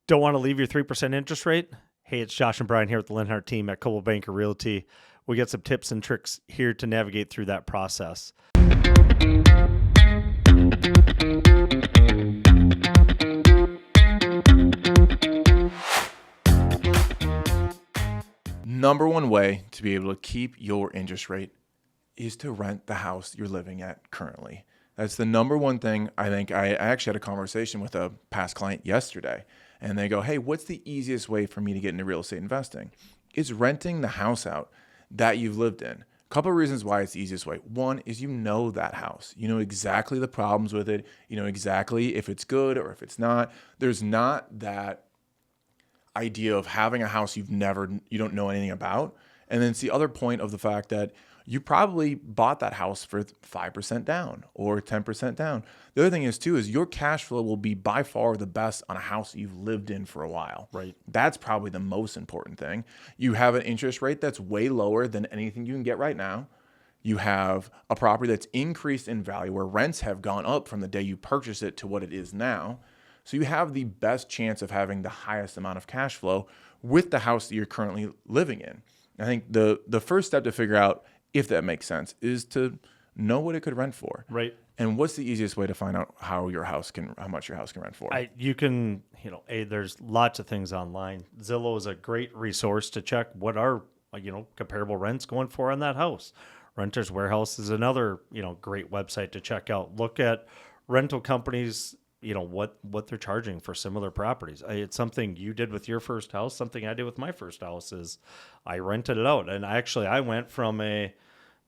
Don't want to leave your 3% interest rate? Hey, it's Josh and Brian here with the Linhart team at Coldwell Banker Realty. We got some tips and tricks here to navigate through that process. Number one way to be able to keep your interest rate is to rent the house you're living at currently. That's the number one thing. I think I actually had a conversation with a past client yesterday, and they go, hey, what's the easiest way for me to get into real estate investing? It's renting the house out that you've lived in. A couple of reasons why it's the easiest way. One is you know that house. You know exactly the problems with it. You know exactly if it's good or if it's not. There's not that idea of having a house you don't know anything about. And then it's the other point of the fact that you probably bought that house for 5% down or 10% down. The other thing is too, is your cash flow will be by far the best on a house that you've lived in for a while. Right. That's probably the most important thing. You have an interest rate that's way lower than anything you can get right now. You have a property that's increased in value where rents have gone up from the day you purchased it to what it is now. So you have the best chance of having the highest amount of cash flow with the house that you're currently living in. I think the first step to figure out if that makes sense is to know what it could rent for. Right. And what's the easiest way to find out how much your house can rent for? There's lots of things online. Zillow is a great resource to check what are, comparable rents going for on that house. Renters Warehouse is another, great website to check out. Look at rental companies, what they're charging for similar properties. It's something you did with your first house. Something I did with my first house is I rented it out. And I went from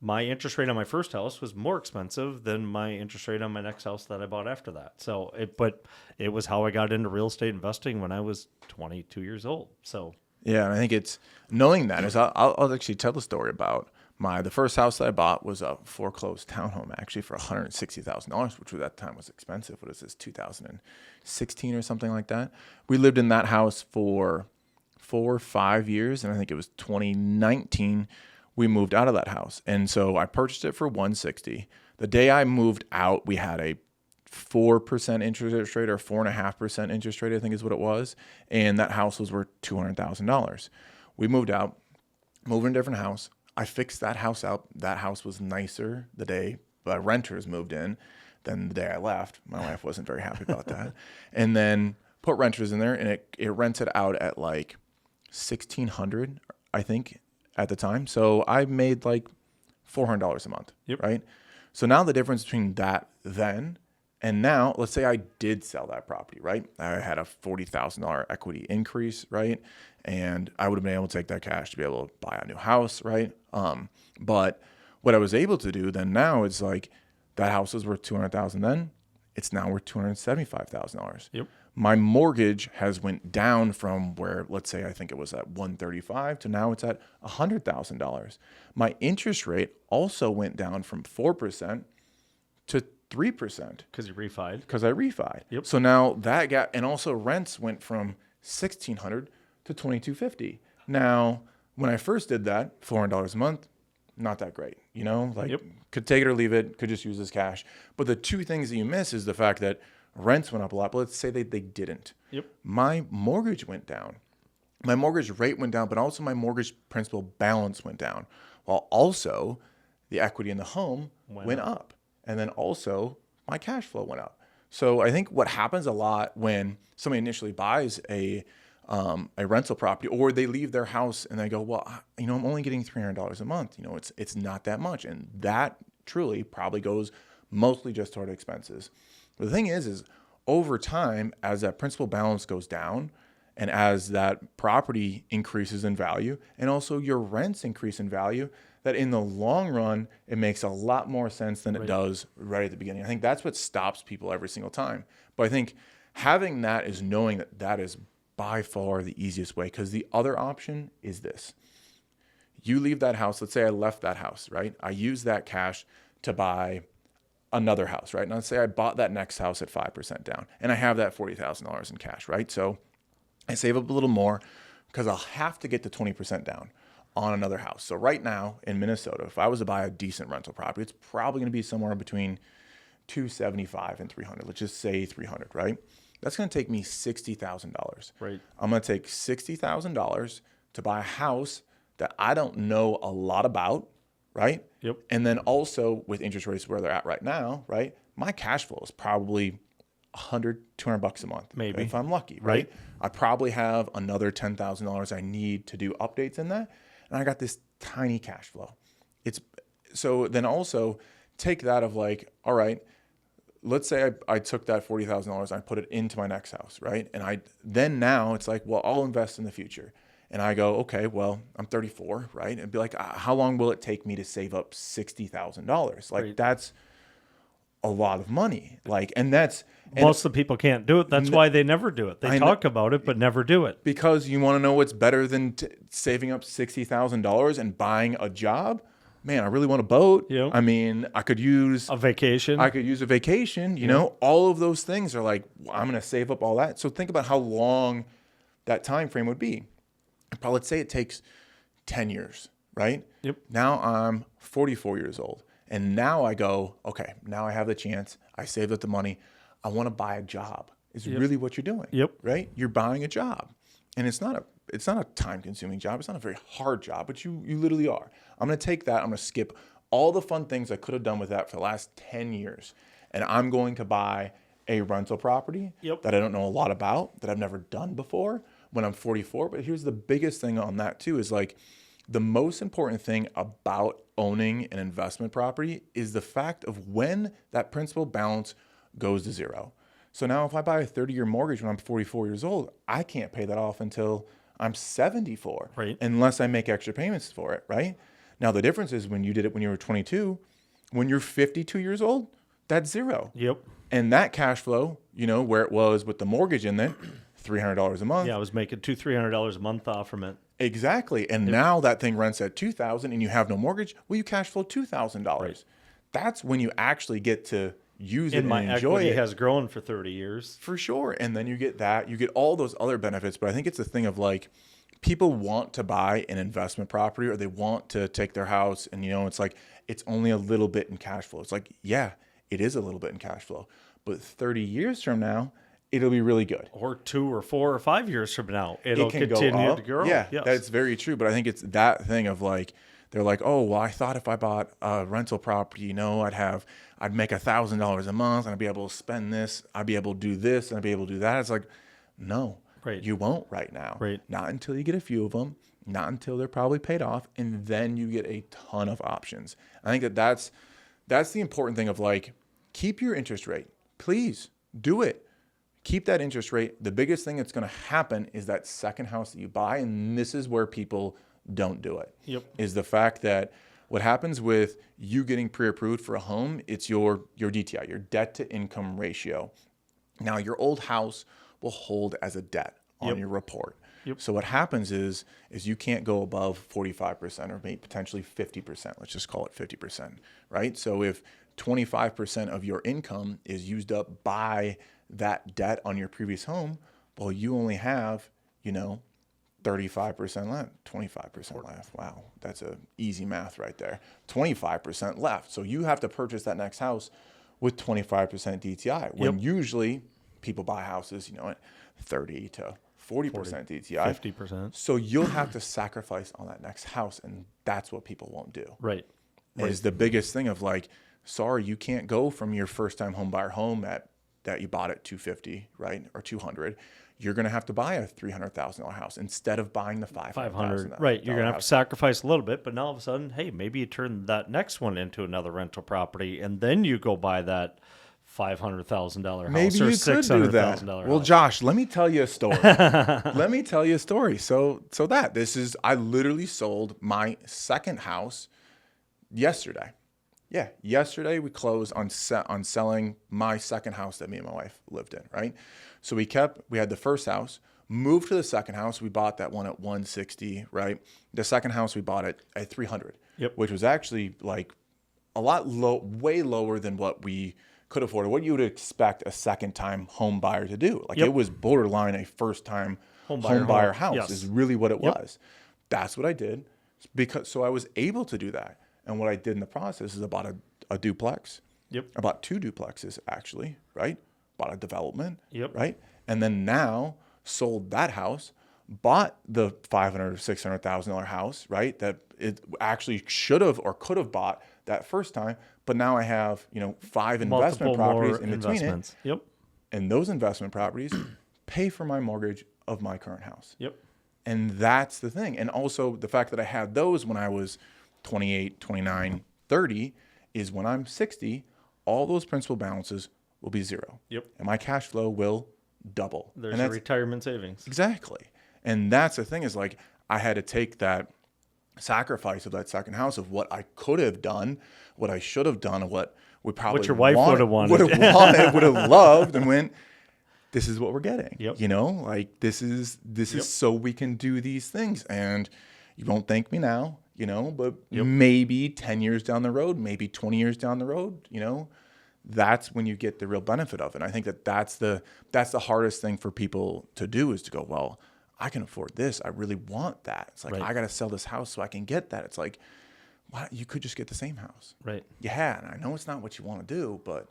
my interest rate on my first house was more expensive than my interest rate on my next house that I bought after that. So it was how I got into real estate investing when I was 22 years old. So yeah, and I think it's knowing that is I'll actually tell the story about the first house that I bought was a foreclosed townhome actually for $160,000, which at that time was expensive. What is this, 2016 or something like that? We lived in that house for 4 or 5 years, and I think it was 2019 we moved out of that house. And so I purchased it for $160,000. The day I moved out, we had a 4% interest rate or 4.5% interest rate, I think is what it was. And that house was worth $200,000. We moved out, moved in a different house. I fixed that house out. That house was nicer the day the renters moved in than the day I left. My wife wasn't very happy about that. And then put renters in there, and it rented out at like $1,600, I think, at the time. So I made like $400 a month, Yep. Right? So now the difference between that then and now, let's say I did sell that property, right? I had a $40,000 equity increase, right? And I would have been able to take that cash to be able to buy a new house, right? But what I was able to do then now is like that house was worth $200,000 then, it's now worth $275,000. Yep. My mortgage has went down from where, let's say, I think it was at $135,000 to now it's at $100,000. My interest rate also went down from 4% to 3%. because you refied. Because I refied. Yep. So now that got, and also rents went from $1,600 to $2,250. Now, when I first did that, $400 a month, not that great. Yep. Could take it or leave it, could just use this cash. But the two things that you miss is the fact that rents went up a lot, but let's say they didn't. Yep. My mortgage went down. My mortgage rate went down, but also my mortgage principal balance went down, while also the equity in the home went up. And then also my cash flow went up. So I think what happens a lot when somebody initially buys a rental property, or they leave their house and they go, well, I'm only getting $300 a month. It's not that much. And that truly probably goes mostly just toward expenses. But the thing is over time, as that principal balance goes down and as that property increases in value and also your rents increase in value, that in the long run, it makes a lot more sense than it does right at the beginning. I think that's what stops people every single time. But I think having that is knowing that is by far the easiest way, because the other option is this. You leave that house. Let's say I left that house, right? I use that cash to buy another house, right? Now let's say I bought that next house at 5% down and I have that $40,000 in cash, right? So I save up a little more because I'll have to get to 20% down on another house. So right now in Minnesota, if I was to buy a decent rental property, it's probably going to be somewhere between $275 and $300. Let's just say $300, right? That's going to take me $60,000. Right. I'm going to take $60,000 to buy a house that I don't know a lot about, right? Yep. And then also with interest rates where they're at right now, right? My cash flow is probably $100-$200 a month, Maybe. if I'm lucky, right? I probably have another $10,000 I need to do updates in that, and I got this tiny cash flow. It's so then also take that of like, all right, let's say I took that $40,000 and I put it into my next house, right? And now it's like, well, I'll invest in the future. And I go, okay, well, I'm 34, right? And be like, how long will it take me to save up $60,000? Like that's a lot of money. Like, and most of the people can't do it. That's why they never do it. They talk about it, but never do it. Because you want to know what's better than saving up $60,000 and buying a job? Man, I really want a boat. Yep. I mean, I could use a vacation. I could use a vacation. You know, all of those things are like, well, I'm going to save up all that. So think about how long that time frame would be. Probably let's say it takes 10 years, right? Yep. Now I'm 44 years old. And now I go, okay, now I have the chance. I saved up the money. I want to buy a job. Is really what you're doing. Yep. Right? You're buying a job. And it's not a time-consuming job. It's not a very hard job, but you literally are. I'm going to take that. I'm going to skip all the fun things I could have done with that for the last 10 years. And I'm going to buy a rental property that I don't know a lot about, that I've never done before when I'm 44. But here's the biggest thing on that too is like the most important thing about owning an investment property is the fact of when that principal balance goes to zero. So now if I buy a 30-year mortgage when I'm 44 years old, I can't pay that off until I'm 74, unless I make extra payments for it, right? Now the difference is when you did it when you were 22, when you're 52 years old, that's zero. Yep. And that cash flow, you know, where it was with the mortgage in there, $300 a month. Yeah, I was making $200-$300 a month off from it. Exactly. And now that thing rents at $2,000 and you have no mortgage, well, you cash flow $2,000. Right. That's when you actually get to use it and my enjoy equity it. has grown for 30 years. For sure. And then you get that. You get all those other benefits. But I think it's a thing of like, people want to buy an investment property or they want to take their house and, you know, it's like, it's only a little bit in cash flow. It's like, yeah, it is a little bit in cash flow. But 30 years from now, it'll be really good. Or 2 or 4 or 5 years from now, it'll can continue go up. to grow. Yeah, yes. That's very true. But I think it's that thing of like, they're like, oh, well, I thought if I bought a rental property, you know, I'd make $1,000 a month and I'd be able to spend this, I'd be able to do this and I'd be able to do that. It's like, no, you won't right now. Right. Not until you get a few of them, not until they're probably paid off. And then you get a ton of options. I think that's the important thing of like, keep your interest rate. Please do it. Keep that interest rate. The biggest thing that's going to happen is that second house that you buy. And this is where people don't do it. Is the fact that what happens with you getting pre-approved for a home, it's your DTI, your debt to income ratio. Now your old house will hold as a debt on your report. So what happens is you can't go above 45% or maybe potentially 50%. Let's just call it 50%, right? So if 25% of your income is used up by that debt on your previous home, well, you only have, you know, 35% left, 25% left. Wow, that's a easy math right there. 25% left. So you have to purchase that next house with 25% DTI. When usually people buy houses, you know, at 30 to 40% DTI. 50%. So you'll have to sacrifice on that next house, and that's what people won't do. Right. Is the biggest thing of like, sorry, you can't go from your first-time home buyer home that you bought at $250, right, or $200. You're going to have to buy a $300,000 house instead of buying the $500,000. Right. You're going to have to sacrifice a little bit, but now all of a sudden, hey, maybe you turn that next one into another rental property, and then you go buy that $500,000 house maybe or you could do that. $600,000 Well, house. Josh, let me tell you a story. Let me tell you a story. So I literally sold my second house yesterday. Yeah, yesterday we closed on selling my second house that me and my wife lived in, right? So we had the first house, moved to the second house. We bought that one at 160, right? The second house we bought it at 300, which was actually like a lot way lower than what we could afford, what you would expect a second-time home buyer to do. Like it was borderline a first-time home buyer house is really what it was. That's what I did so I was able to do that. And what I did in the process is I bought a duplex. I bought 2 duplexes actually, right? bought a development, Yep. right? And then now sold that house, bought the $500,000 or $600,000 house, right? That it actually should have or could have bought that first time, but now I have 5 investment Multiple properties more in between it, investments. Yep. and those investment properties pay for my mortgage of my current house. Yep. And that's the thing. And also the fact that I had those when I was 28, 29, 30 is when I'm 60, all those principal balances will be zero. Yep. And my cash flow will double. There's and your that's retirement savings. exactly. And that's the thing is like I had to take that sacrifice of that second house of what I could have done, what I should have done, what we probably What your wife would have wanted. would have loved, and went, this is what we're getting. Yep. Like this is so we can do these things. And you won't thank me now, but maybe 10 years down the road, maybe 20 years down the road, that's when you get the real benefit of it. And I think that's the hardest thing for people to do is to go, well, I can afford this. I really want that. It's like, Right. I got to sell this house so I can get that. It's like, wow, you could just get the same house. Right. Yeah. And I know it's not what you want to do, but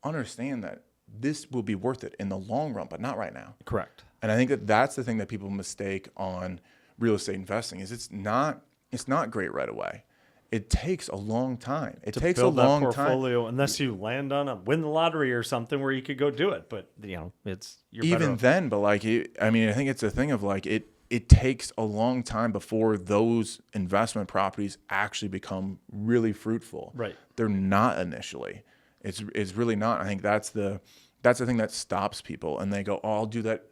understand that this will be worth it in the long run, but not right now. Correct. And I think that's the thing that people mistake on real estate investing is it's not great right away. It takes a long time. It takes a Build that long time. portfolio unless you land on win the lottery or something where you could go do it. But it's you're better Even off. then, but I think it's a thing of like it takes a long time before those investment properties actually become really fruitful. Right. They're not initially. It's really not. I think that's the thing that stops people, and they go, "Oh, I'll do that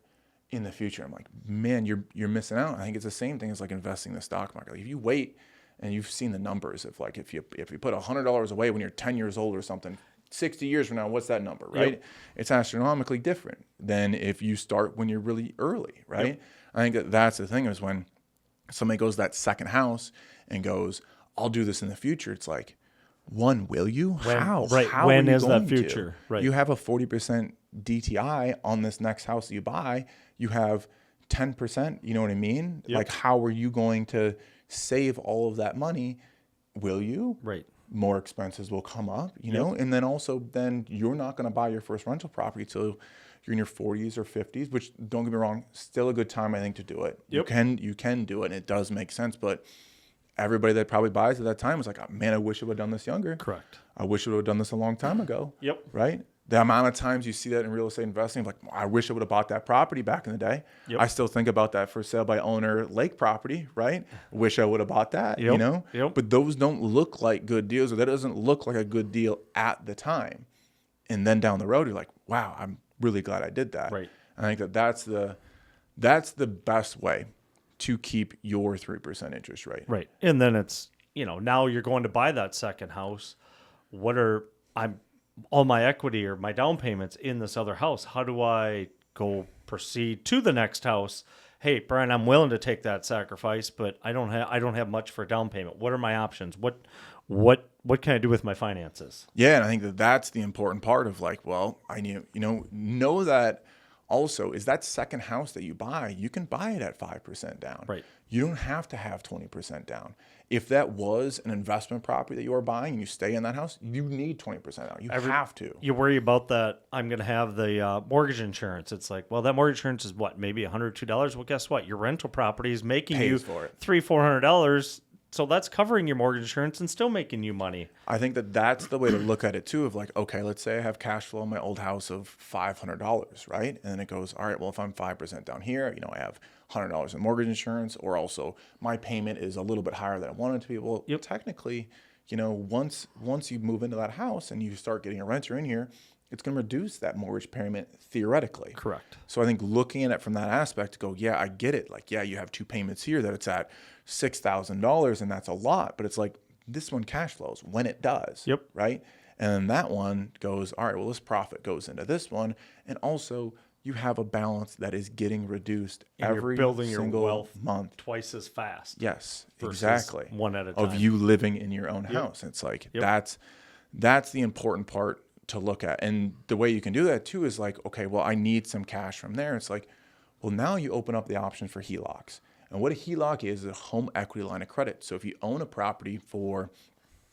in the future." I'm like, man, you're missing out. I think it's the same thing as like investing in the stock market. Like if you wait and you've seen the numbers of like if you put $100 away when you're 10 years old or something, 60 years from now, what's that number, right? Yep. It's astronomically different than if you start when you're really early, right? Yep. I think that's the thing is when somebody goes to that second house and goes, I'll do this in the future. It's like, one, will you? When- How? right. How When are you is that going to? future? Right. You have a 40% DTI on this next house that you buy. You have 10%, you know what I mean? Yep. Like, how are you going to save all of that money? Will you? Right. More expenses will come up, and then also then you're not going to buy your first rental property till you're in your 40s or 50s, which don't get me wrong, still a good time, I think, to do it. Yep. You can do it and it does make sense, but everybody that probably buys at that time was like, oh, man, I wish I would have done this younger. Correct. I wish I would have done this a long time ago. Yep. Right? The amount of times you see that in real estate investing, like, I wish I would have bought that property back in the day. Yep. I still think about that for sale by owner lake property, right? Wish I would have bought that, Yep. Yep. But those don't look like good deals, or that doesn't look like a good deal at the time. And then down the road, you're like, wow, I'm really glad I did that. Right. I think that's the best way to keep your 3% interest rate. Right. And then it's, now you're going to buy that second house. All my equity or my down payments in this other house. How do I go proceed to the next house? Hey, Brian, I'm willing to take that sacrifice, but I don't have much for down payment. What are my options? What can I do with my finances? Yeah, and I think that's the important part of like, well, I need know that also is that second house that you buy, you can buy it at 5% down. Right. You don't have to have 20% down. If that was an investment property that you are buying and you stay in that house, you need 20% down. You have to. You worry about that. I'm going to have the mortgage insurance. It's like, well, that mortgage insurance is what, maybe $102. Well, guess what? Your rental property is making Pays you for it. $300-400. So that's covering your mortgage insurance and still making you money. I think that's the way to look at it too, of like, okay, let's say I have cash flow in my old house of $500, right? And then it goes, all right, well, if I'm 5% down here, I have $100 in mortgage insurance, or also my payment is a little bit higher than I want it to be. Well, Yep. technically, once you move into that house and you start getting a renter in here, it's going to reduce that mortgage payment theoretically. Correct. So I think looking at it from that aspect to go, yeah, I get it. Like, yeah, you have two payments here that it's at $6,000 and that's a lot, but it's like this one cash flows when it does. Yep. Right. And then that one goes, all right, well, this profit goes into this one. And also you have a balance that is getting reduced And every you're building your single wealth month. twice as fast. Yes, versus exactly. one at a Of time. you living in your own house. It's like, that's the important part to look at. And the way you can do that too is like, okay, well, I need some cash from there. It's like, well, now you open up the option for HELOCs. And what a HELOC is a home equity line of credit. So if you own a property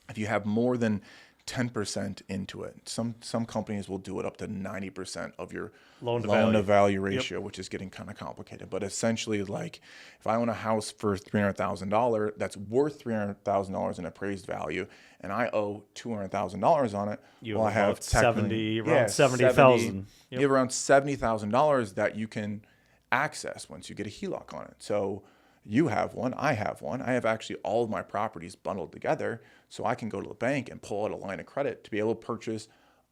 if you have more than 10% into it. Some companies will do it up to 90% of your Loan to loan to value. value ratio, which is getting kind of complicated. But essentially, like if I own a house for $300,000 that's worth $300,000 in appraised value, and I owe $200,000 on it, You well, I have have about 70, technically around 70,000. You have around $70,000 that you can access once you get a HELOC on it. So you have one, I have one. I have actually all of my properties bundled together, so I can go to the bank and pull out a line of credit to be able to purchase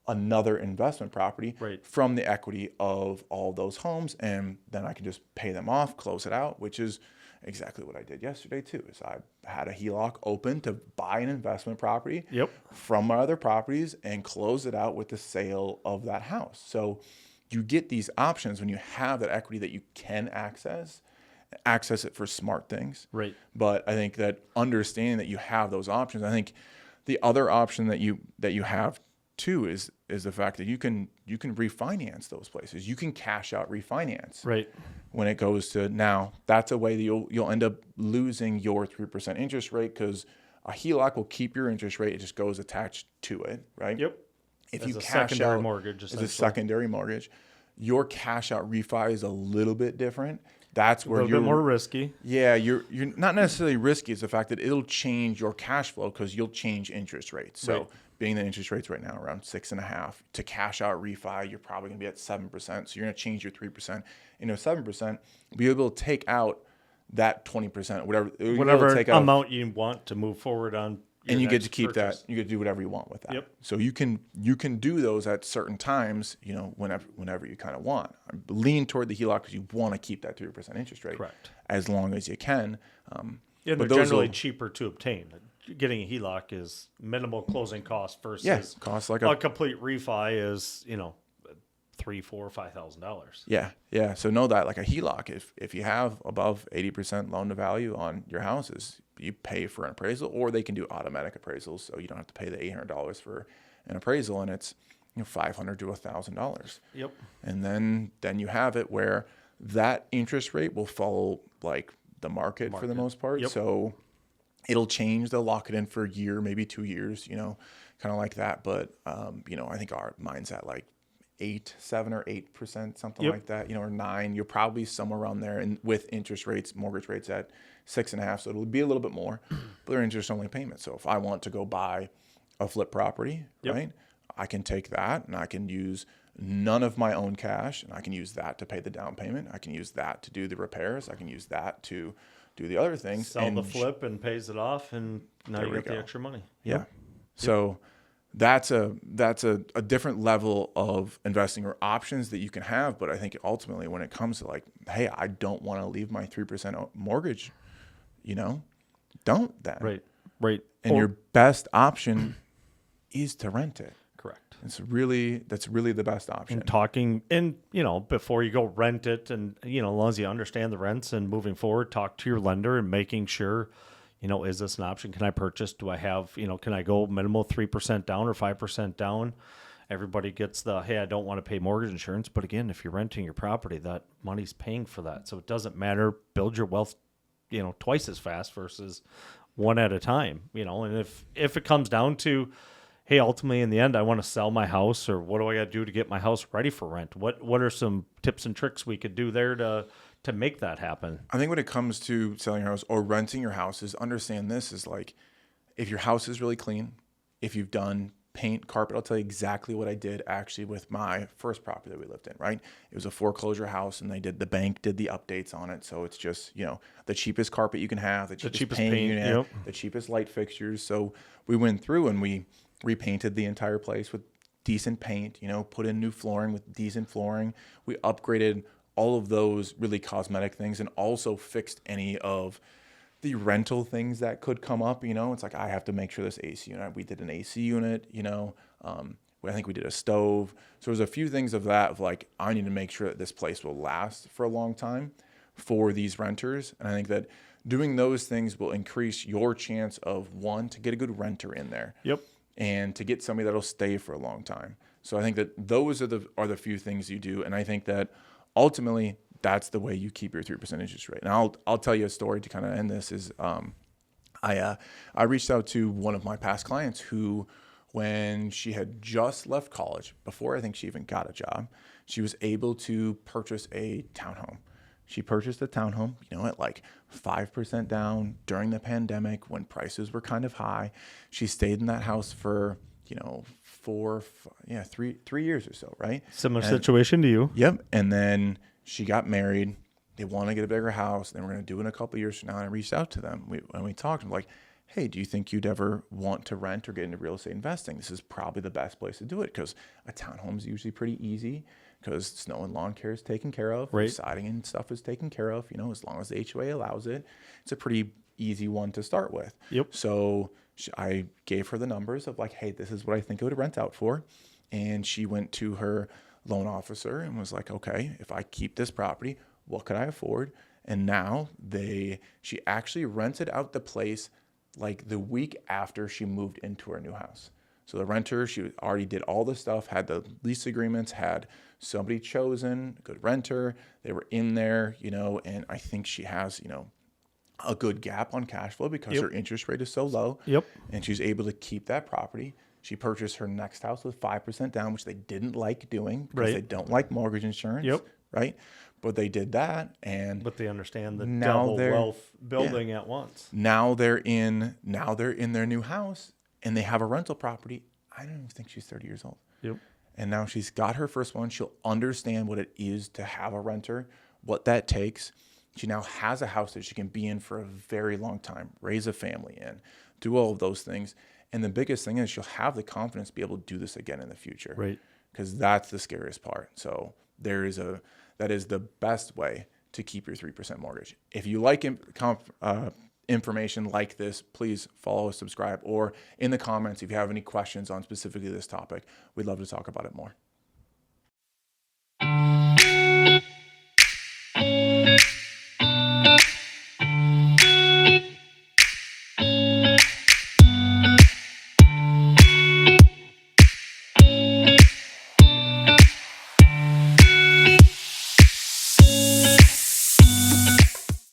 another investment property Right. from the equity of all those homes, and then I can just pay them off, close it out, which is exactly what I did yesterday too. Is I had a HELOC open to buy an investment property Yep. from my other properties and close it out with the sale of that house. So you get these options when you have that equity that you can access it for smart things. Right. But I think that understanding that you have those options, I think the other option that you have too is the fact that you can refinance those places. You can cash out refinance. Right. When it goes to now, that's a way that you'll end up losing your 3% interest rate, because a HELOC will keep your interest rate. It just goes attached to it, right? Yep. If As you a cash secondary out mortgage, as a essentially. secondary mortgage, your cash out refi is a little bit different. That's A where little you're bit more risky. Yeah, you're not necessarily risky. It's the fact that it'll change your cash flow because you'll change interest rates. So Right. being that interest rates right now around 6.5, to cash out refi, you're probably going to be at 7%. So you're going to change your 3% into 7%. Be able to take out that 20%, Whatever take out, amount you want to move forward on. and you get to next keep purchase. that. You get to do whatever you want with that. Yep. So you can do those at certain times, whenever you kind of want. Lean toward the HELOC because you want to keep that 3% interest rate. Correct. As long as you can. And they're but those generally will- cheaper to obtain. Getting a HELOC is minimal closing cost versus costs like a complete refi is, $3,000, $4,000, $5,000. Yeah. So know that like a HELOC, if you have above 80% loan to value on your houses, you pay for an appraisal, or they can do automatic appraisals, so you don't have to pay the $800 for an appraisal, and it's $500 to $1,000. Yep. And then you have it where that interest rate will follow like the market for the most part. Yep. So it'll change. They'll lock it in for a year, maybe 2 years, kind of like that. But I think mine's at like 7 or 8%, something Yep. like that, or 9. You're probably somewhere around there, and with interest rates, mortgage rates at 6.5, so it'll be a little bit more, but they're interest only payments. So if I want to go buy a flip property, Yep. right, I can take that and I can use none of my own cash, and I can use that to pay the down payment. I can use that to do the repairs. I can use that to do the other things. Sell and the flip and pays it off, and now There you we get the go. extra money. Yeah. So that's a different level of investing or options that you can have. But I think ultimately when it comes to like, hey, I don't want to leave my 3% mortgage, don't then. Right. And your best option is to rent it. Correct. That's really the best option. And talking, and before you go rent it, and as long as you understand the rents and moving forward, talk to your lender and making sure, is this an option? Can I purchase? Do I have, can I go minimal 3% down or 5% down? Everybody gets hey, I don't want to pay mortgage insurance. But again, if you're renting your property, that money's paying for that. So it doesn't matter. Build your wealth, twice as fast versus one at a time, and if it comes down to, hey, ultimately in the end, I want to sell my house, or what do I got to do to get my house ready for rent? What are some tips and tricks we could do there to make that happen? I think when it comes to selling your house or renting your house, is understand this is like, if your house is really clean, if you've done paint, carpet, I'll tell you exactly what I did actually with my first property that we lived in, right? It was a foreclosure house, and the bank did the updates on it. So it's just, the cheapest carpet you can have, the cheapest paint you can have, yep. the cheapest light fixtures. So we went through and we repainted the entire place with decent paint, put in new flooring with decent flooring. We upgraded all of those really cosmetic things, and also fixed any of the rental things that could come up. It's like, I have to make sure this AC unit, we did an AC unit, I think we did a stove. So there's a few things of that, of like, I need to make sure that this place will last for a long time for these renters. And I think that doing those things will increase your chance of, one, to get a good renter in there. Yep. And to get somebody that'll stay for a long time. So I think that those are the few things you do. And I think that ultimately that's the way you keep your 3% interest rate. And I'll tell you a story to kind of end this. Is I reached out to one of my past clients who when she had just left college, before I think she even got a job, she was able to purchase a townhome. She purchased a townhome, at like 5% down during the pandemic when prices were kind of high. She stayed in that house for, 3 years or so, right? Similar situation to you. Yep. And then she got married. They want to get a bigger house. Then we're going to do it in a couple of years from now. And I reached out to them. We talked. I'm like, hey, do you think you'd ever want to rent or get into real estate investing? This is probably the best place to do it because a townhome is usually pretty easy because snow and lawn care is taken care of. Right. Siding and stuff is taken care of, as long as the HOA allows it. It's a pretty easy one to start with. Yep. So I gave her the numbers of like, hey, this is what I think it would rent out for. And she went to her loan officer and was like, okay, if I keep this property, what could I afford? And now she actually rented out the place like the week after she moved into her new house. So the renter, she already did all the stuff, had the lease agreements, had somebody chosen, a good renter. They were in there, and I think she has, a good gap on cash flow because her interest rate is so low. Yep. And she's able to keep that property. She purchased her next house with 5% down, which they didn't like doing because they don't like mortgage insurance. Yep. Right. But they did that, But they understand the now double they're- wealth building at once. now they're in their new house and they have a rental property. I don't even think she's 30 years old. Yep. And now she's got her first one. She'll understand what it is to have a renter, what that takes. She now has a house that she can be in for a very long time, raise a family in, do all of those things. And the biggest thing is she'll have the confidence to be able to do this again in the future. Right. Because that's the scariest part. So that is the best way to keep your 3% mortgage. If you like information like this, please follow, subscribe, or in the comments if you have any questions on specifically this topic. We'd love to talk about it more.